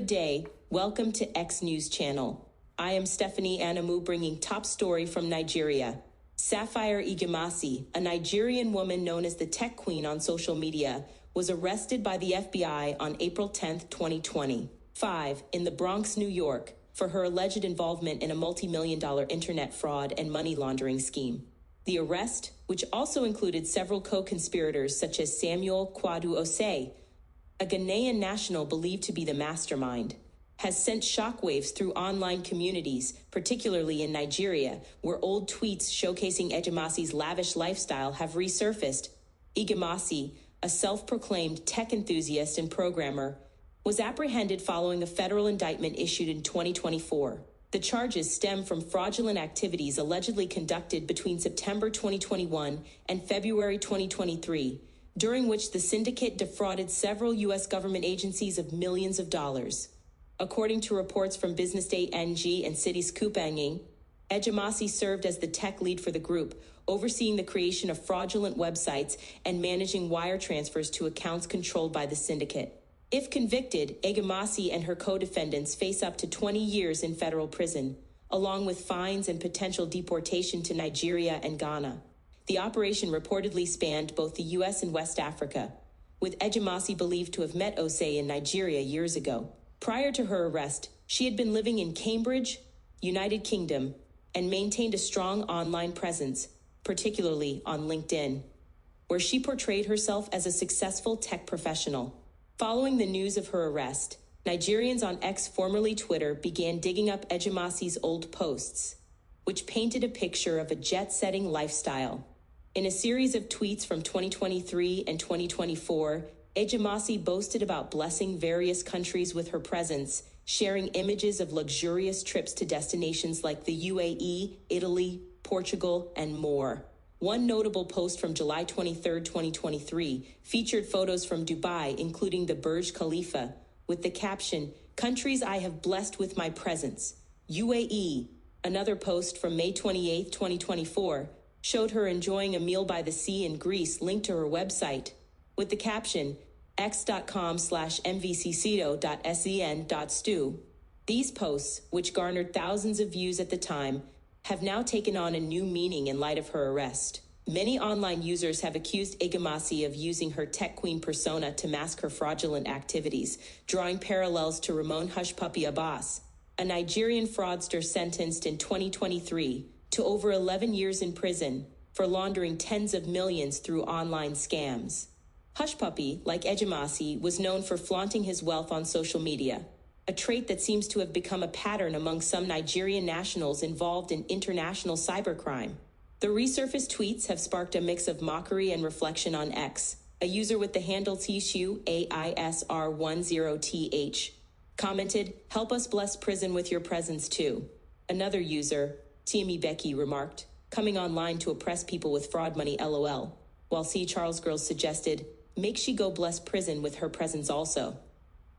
Good day. Welcome to X News Channel. I am Stephanie Anamu bringing top story from Nigeria. Sapphire Igemasi, a Nigerian woman known as the TechQueen on social media, was arrested by the FBI on April 10, 2025, in the Bronx, New York, for her alleged involvement in a multi-million-dollar internet fraud and money laundering scheme. The arrest, which also included several co-conspirators such as Samuel Kwadu Osei, a Ghanaian national believed to be the mastermind, has sent shockwaves through online communities, particularly in Nigeria, where old tweets showcasing Igemasi's lavish lifestyle have resurfaced. Igemasi, a self-proclaimed tech enthusiast and programmer, was apprehended following a federal indictment issued in 2024. The charges stem from fraudulent activities allegedly conducted between September 2021 and February 2023, during which the syndicate defrauded several U.S. government agencies of millions of dollars. According to reports from Business Day NG and City Scoop NG, Igemasi served as the tech lead for the group, overseeing the creation of fraudulent websites and managing wire transfers to accounts controlled by the syndicate. If convicted, Igemasi and her co-defendants face up to 20 years in federal prison, along with fines and potential deportation to Nigeria and Ghana. The operation reportedly spanned both the U.S. and West Africa, with Igemasi believed to have met Osei in Nigeria years ago. Prior to her arrest, she had been living in Cambridge, United Kingdom, and maintained a strong online presence, particularly on LinkedIn, where she portrayed herself as a successful tech professional. Following the news of her arrest, Nigerians on X, formerly Twitter, began digging up Igemasi's old posts, which painted a picture of a jet-setting lifestyle. In a series of tweets from 2023 and 2024, Igemasi boasted about blessing various countries with her presence, sharing images of luxurious trips to destinations like the UAE, Italy, Portugal, and more. One notable post from July 23, 2023, featured photos from Dubai, including the Burj Khalifa, with the caption, "Countries I have blessed with my presence, UAE." Another post from May 28, 2024, showed her enjoying a meal by the sea in Greece linked to her website, with the caption, x.com/mvccito.sen.stu. These posts, which garnered thousands of views at the time, have now taken on a new meaning in light of her arrest. Many online users have accused Igemasi of using her tech queen persona to mask her fraudulent activities, drawing parallels to Ramon Hushpuppi Abbas, a Nigerian fraudster sentenced in 2023 to over 11 years in prison for laundering tens of millions through online scams. Hushpuppi, like Igemasi, was known for flaunting his wealth on social media, a trait that seems to have become a pattern among some Nigerian nationals involved in international cybercrime. The resurfaced tweets have sparked a mix of mockery and reflection on X. A user with the handle TSUAISR10TH commented, "Help us bless prison with your presence too." Another user, Tiemi Becky, remarked, "Coming online to oppress people with fraud money LOL," while C. Charles Girls suggested, "Make she go bless prison with her presence also.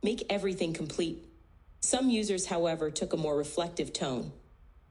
Make everything complete." Some users, however, took a more reflective tone.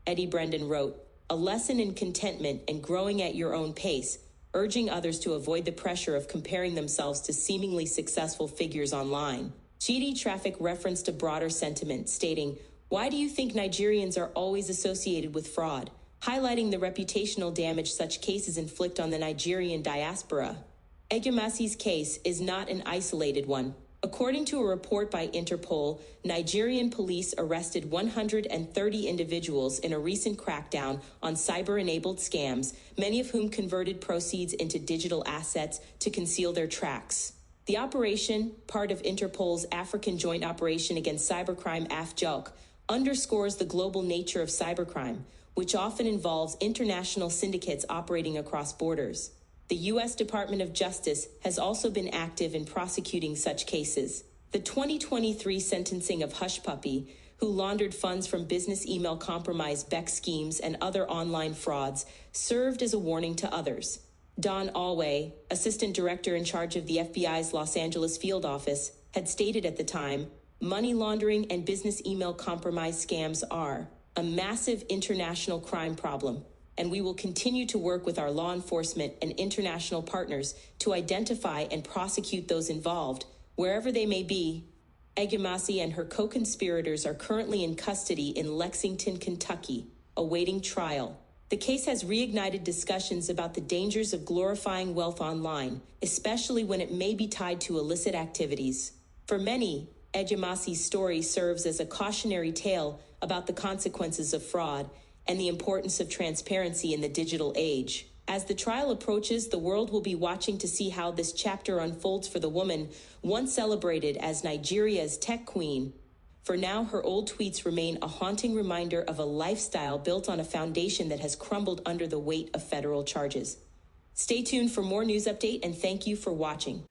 Eddie Brendan wrote, "A lesson in contentment and growing at your own pace, urging others to avoid the pressure of comparing themselves to seemingly successful figures online." GD Traffic referenced a broader sentiment, stating, "Why do you think Nigerians are always associated with fraud?" highlighting the reputational damage such cases inflict on the Nigerian diaspora. Igemasi's case is not an isolated one. According to a report by Interpol, Nigerian police arrested 130 individuals in a recent crackdown on cyber-enabled scams, many of whom converted proceeds into digital assets to conceal their tracks. The operation, part of Interpol's African Joint Operation Against Cybercrime AFJOC, underscores the global nature of cybercrime, which often involves international syndicates operating across borders. The U.S. Department of Justice has also been active in prosecuting such cases. The 2023 sentencing of Hushpuppi, who laundered funds from business email compromise BEC schemes and other online frauds, served as a warning to others. Don Alway, assistant director in charge of the FBI's Los Angeles field office, had stated at the time, "Money laundering and business email compromise scams are a massive international crime problem, and we will continue to work with our law enforcement and international partners to identify and prosecute those involved, wherever they may be." Egamasi and her co-conspirators are currently in custody in Lexington, Kentucky, awaiting trial. The case has reignited discussions about the dangers of glorifying wealth online, especially when it may be tied to illicit activities. For many, Egamasi's story serves as a cautionary tale about the consequences of fraud and the importance of transparency in the digital age. As the trial approaches, the world will be watching to see how this chapter unfolds for the woman once celebrated as Nigeria's tech queen. For now, her old tweets remain a haunting reminder of a lifestyle built on a foundation that has crumbled under the weight of federal charges. Stay tuned for more news update, and thank you for watching.